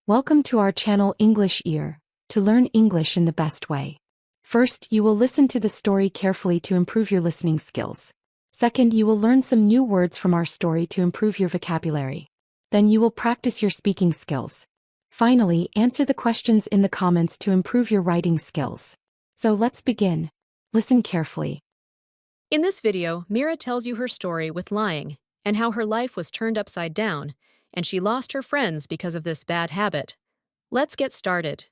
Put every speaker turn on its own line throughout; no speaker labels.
Welcome to our channel English Ear, to learn English in the best way. First, you will listen to the story carefully to improve your listening skills. Second, you will learn some new words from our story to improve your vocabulary. Then you will practice your speaking skills. Finally, answer the questions in the comments to improve your writing skills. So let's begin. Listen carefully.
In this video, Mira tells you her story with lying and how her life was turned upside down, and she lost her friends because of this bad habit. Let's get started.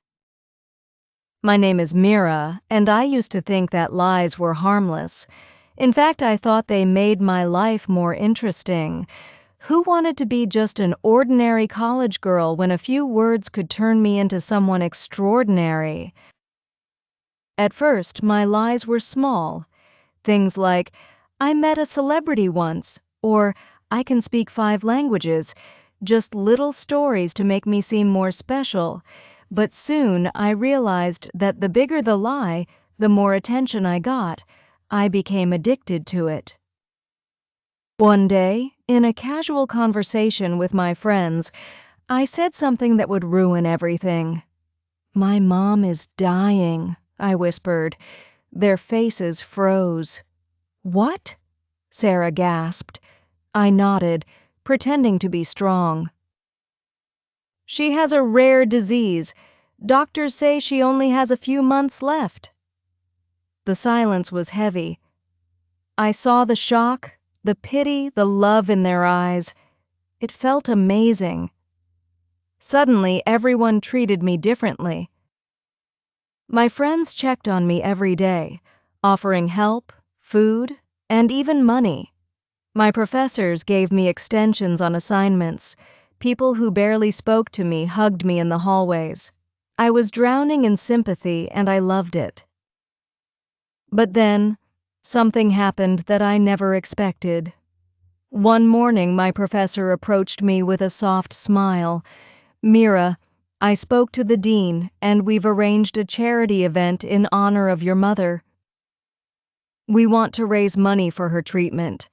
My name is Mira, and I used to think that lies were harmless. In fact, I thought they made my life more interesting. Who wanted to be just an ordinary college girl when a few words could turn me into someone extraordinary? At first, my lies were small. Things like, I met a celebrity once, or I can speak 5 languages, just little stories to make me seem more special. But soon I realized that the bigger the lie, the more attention I got. I became addicted to it. One day, in a casual conversation with my friends, I said something that would ruin everything. My mom is dying, I whispered. Their faces froze. What? Sarah gasped. I nodded, pretending to be strong. She has a rare disease. Doctors say she only has a few months left. The silence was heavy. I saw the shock, the pity, the love in their eyes. It felt amazing. Suddenly, everyone treated me differently. My friends checked on me every day, offering help, food, and even money. My professors gave me extensions on assignments. People who barely spoke to me hugged me in the hallways. I was drowning in sympathy, and I loved it. But then, something happened that I never expected. One morning, my professor approached me with a soft smile. Mira, I spoke to the dean, and we've arranged a charity event in honor of your mother. We want to raise money for her treatment.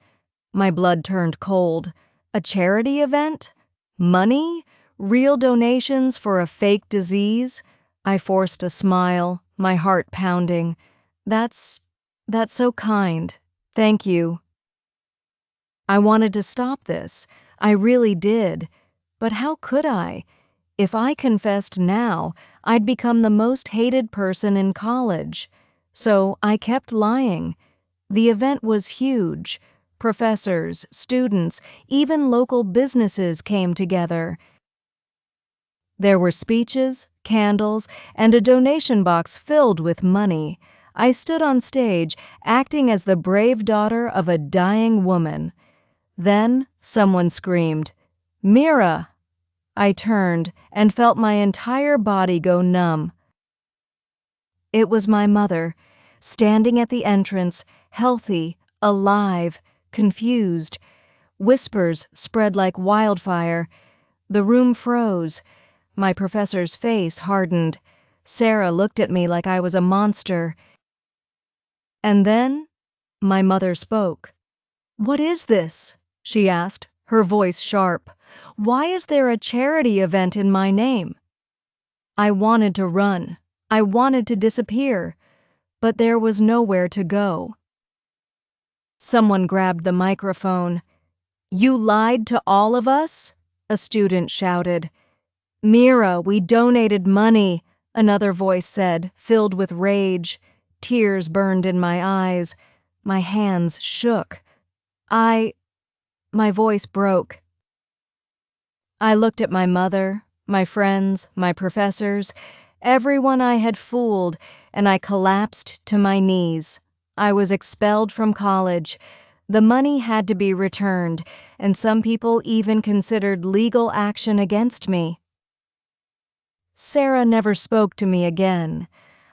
My blood turned cold. A charity event? Money? Real donations for a fake disease? I forced a smile, my heart pounding. That's so kind. Thank you. I wanted to stop this. I really did. But how could I? If I confessed now, I'd become the most hated person in college. So I kept lying. The event was huge. Professors, students, even local businesses came together. There were speeches, candles, and a donation box filled with money. I stood on stage, acting as the brave daughter of a dying woman. Then someone screamed, "Mira!" I turned and felt my entire body go numb. It was my mother, standing at the entrance, healthy, alive, confused. Whispers spread like wildfire. The room froze. My professor's face hardened. Sarah looked at me like I was a monster. And then, my mother spoke. "What is this?" she asked, her voice sharp. "Why is there a charity event in my name?" I wanted to run. I wanted to disappear. But there was nowhere to go. Someone grabbed the microphone. "You lied to all of us?" a student shouted. "Mira, we donated money," another voice said, filled with rage. Tears burned in my eyes. My hands shook. My voice broke. I looked at my mother, my friends, my professors, everyone I had fooled, and I collapsed to my knees. I was expelled from college. The money had to be returned, and some people even considered legal action against me. Sarah never spoke to me again.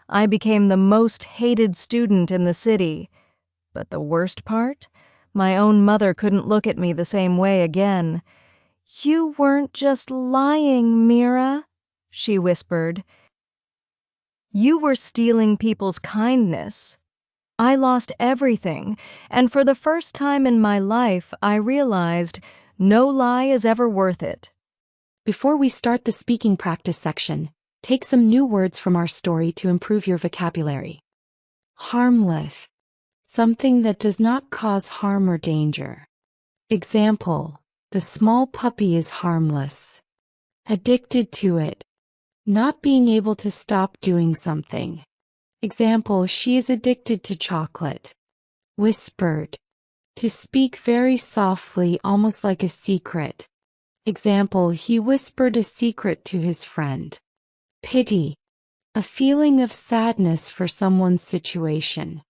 I became the most hated student in the city. But the worst part? My own mother couldn't look at me the same way again. "You weren't just lying, Mira," she whispered. "You were stealing people's kindness." I lost everything, and for the first time in my life, I realized no lie is ever worth it.
Before we start the speaking practice section, take some new words from our story to improve your vocabulary. Harmless. Something that does not cause harm or danger. Example, the small puppy is harmless. Addicted to it. Not being able to stop doing something. Example, she is addicted to chocolate. Whispered. To speak very softly, almost like a secret. Example, he whispered a secret to his friend. Pity. A feeling of sadness for someone's situation.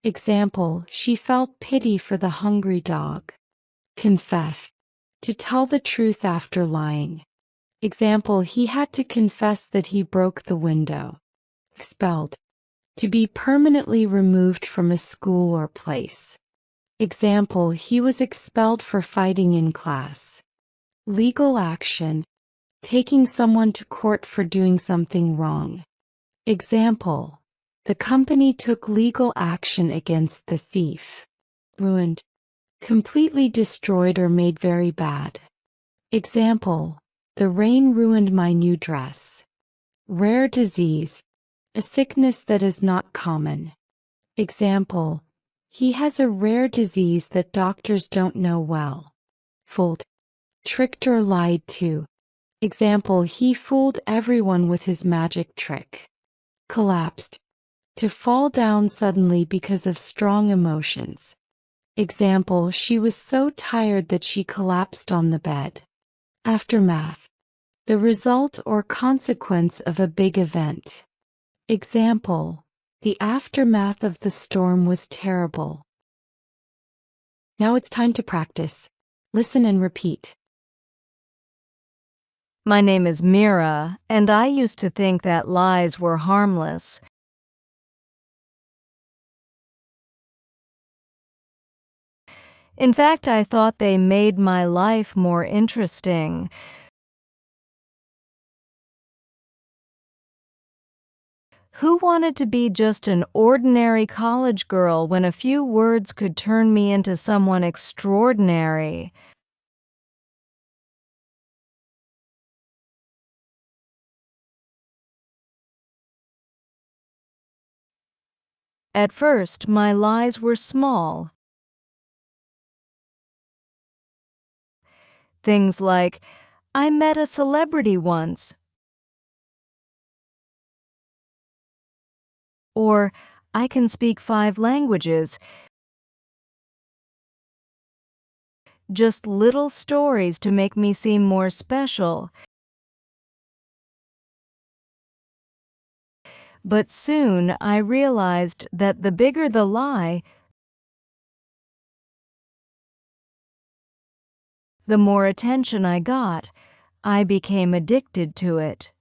Example, she felt pity for the hungry dog. Confess. To tell the truth after lying. Example, he had to confess that he broke the window. Expelled. To be permanently removed from a school or place. Example, he was expelled for fighting in class. Legal action. Taking someone to court for doing something wrong. Example, the company took legal action against the thief. Ruined. Completely destroyed or made very bad. Example, the rain ruined my new dress. Rare disease. A sickness that is not common. Example, he has a rare disease that doctors don't know well. Fooled. Tricked or lied to. Example, he fooled everyone with his magic trick. Collapsed. To fall down suddenly because of strong emotions. Example, she was so tired that she collapsed on the bed. Aftermath. The result or consequence of a big event. Example, the aftermath of the storm was terrible. Now it's time to practice. Listen and repeat.
My name is Mira, and I used to think that lies were harmless. In fact, I thought they made my life more interesting. Who wanted to be just an ordinary college girl when a few words could turn me into someone extraordinary? At first, my lies were small. Things like, I met a celebrity once, or I can speak 5 languages. Just little stories to make me seem more special. But soon I realized that the bigger the lie, the more attention I got. I became addicted to it.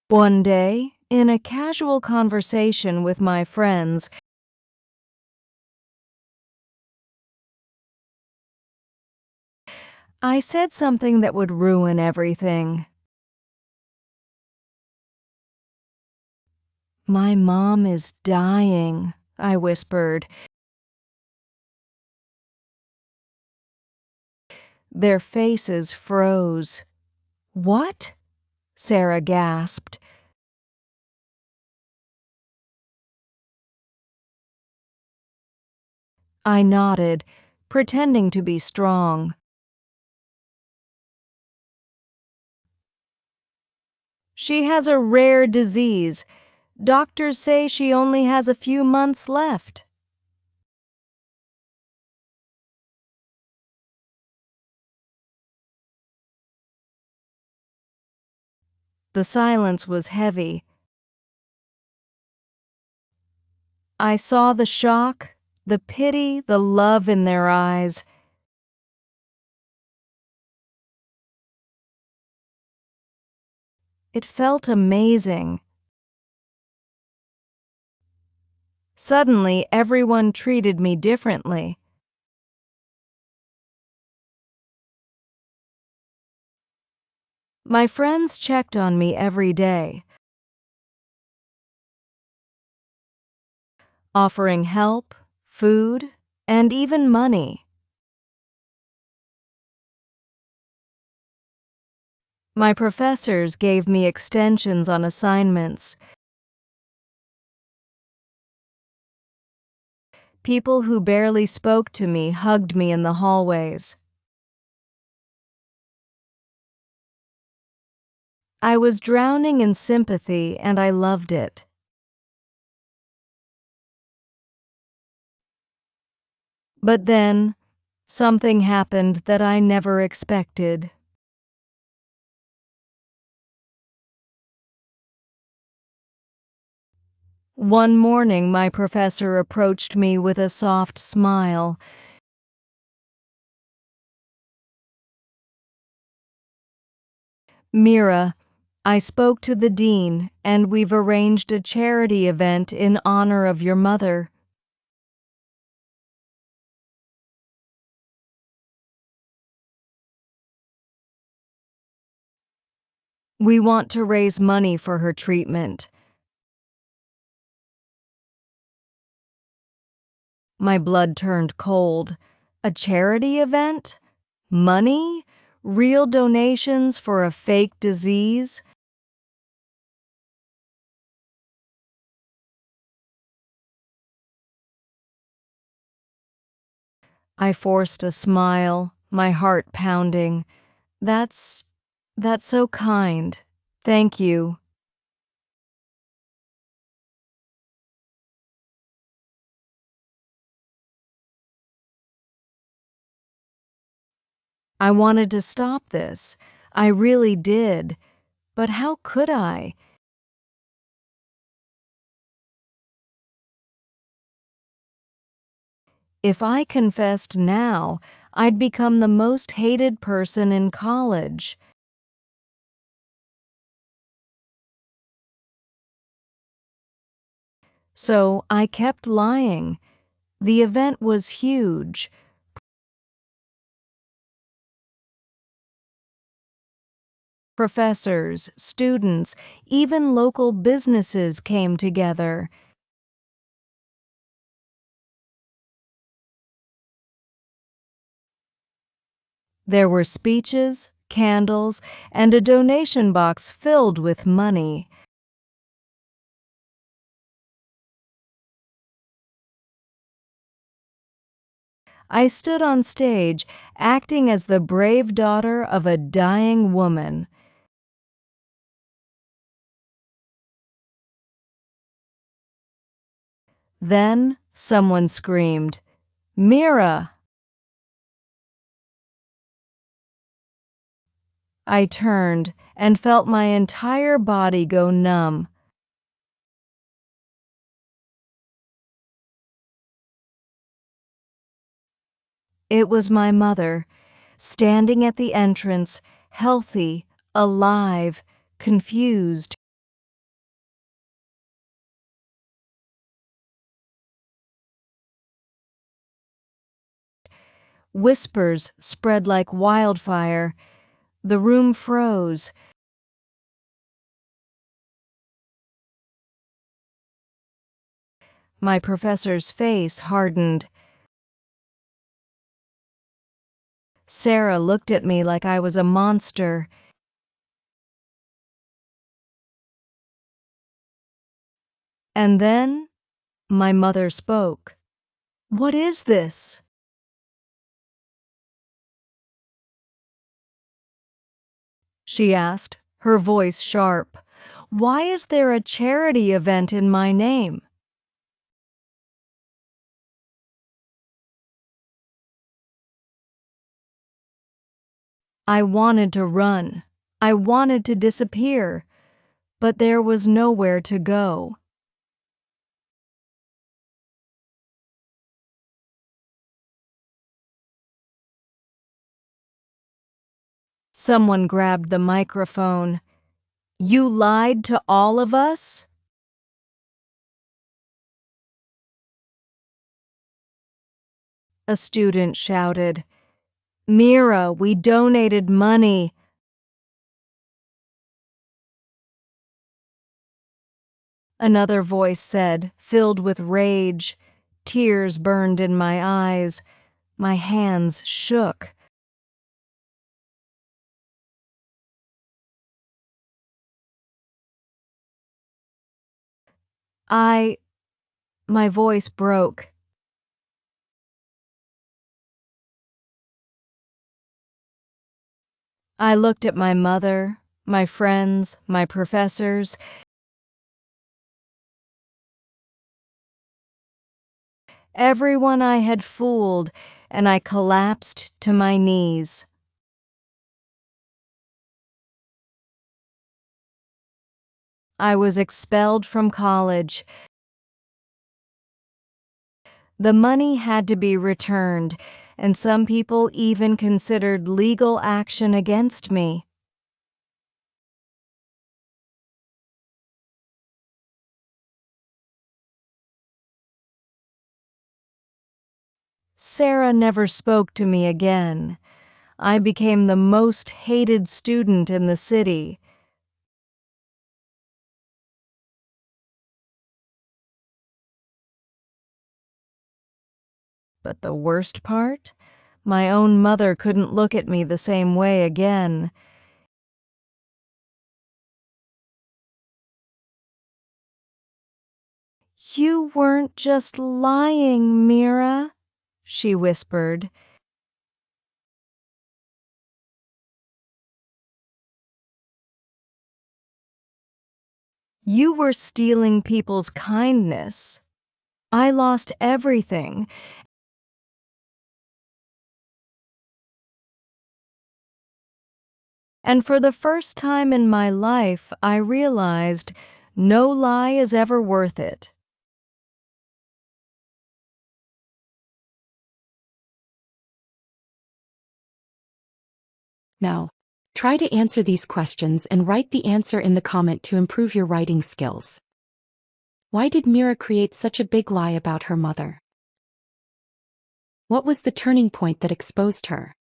One day, in a casual conversation with my friends, I said something that would ruin everything. My mom is dying, I whispered. Their faces froze. What? Sarah gasped. I nodded, pretending to be strong. She has a rare disease. Doctors say she only has a few months left. The silence was heavy. I saw the shock, the pity, the love in their eyes. It felt amazing. Suddenly, everyone treated me differently. My friends checked on me every day, offering help, food, and even money. My professors gave me extensions on assignments. People who barely spoke to me hugged me in the hallways. I was drowning in sympathy and I loved it. But then, something happened that I never expected. One morning, my professor approached me with a soft smile. Mira, I spoke to the dean, and we've arranged a charity event in honor of your mother. We want to raise money for her treatment. My blood turned cold. A charity event? Money? Real donations for a fake disease? I forced a smile, my heart pounding. That's that's so kind. Thank you. I wanted to stop this. I really did. But how could I? If I confessed now, I'd become the most hated person in college. So I kept lying. The event was huge. Professors, students, even local businesses came together. There were speeches, candles, and a donation box filled with money. I stood on stage, acting as the brave daughter of a dying woman. Then someone screamed, "Mira!" I turned and felt my entire body go numb. It was my mother, standing at the entrance, healthy, alive, confused. Whispers spread like wildfire. The room froze. My professor's face hardened. Sarah looked at me like I was a monster. And then my mother spoke. "What is this?" she asked, her voice sharp. "Why is there a charity event in my name?" I wanted to run. I wanted to disappear, but there was nowhere to go. Someone grabbed the microphone. "You lied to all of us?" A student shouted. "Mira, we donated money." Another voice said, filled with rage, Tears burned in my eyes. My hands shook. My voice broke. I looked at my mother, my friends, my professors, everyone I had fooled, and I collapsed to my knees. I was expelled from college. The money had to be returned, and some people even considered legal action against me. Sarah never spoke to me again. I became the most hated student in the city. But the worst part? My own mother couldn't look at me the same way again. "You weren't just lying, Mira," she whispered. "You were stealing people's kindness. I lost everything, and for the first time in my life, I realized no lie is ever worth it."
Now, try to answer these questions and write the answer in the comment to improve your writing skills. Why did Mira create such a big lie about her mother? What was the turning point that exposed her?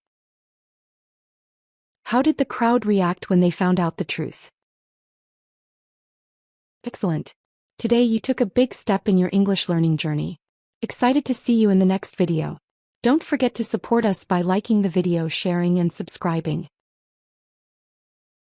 How did the crowd react when they found out the truth? Excellent. Today you took a big step in your English learning journey. Excited to see you in the next video. Don't forget to support us by liking the video, sharing and subscribing.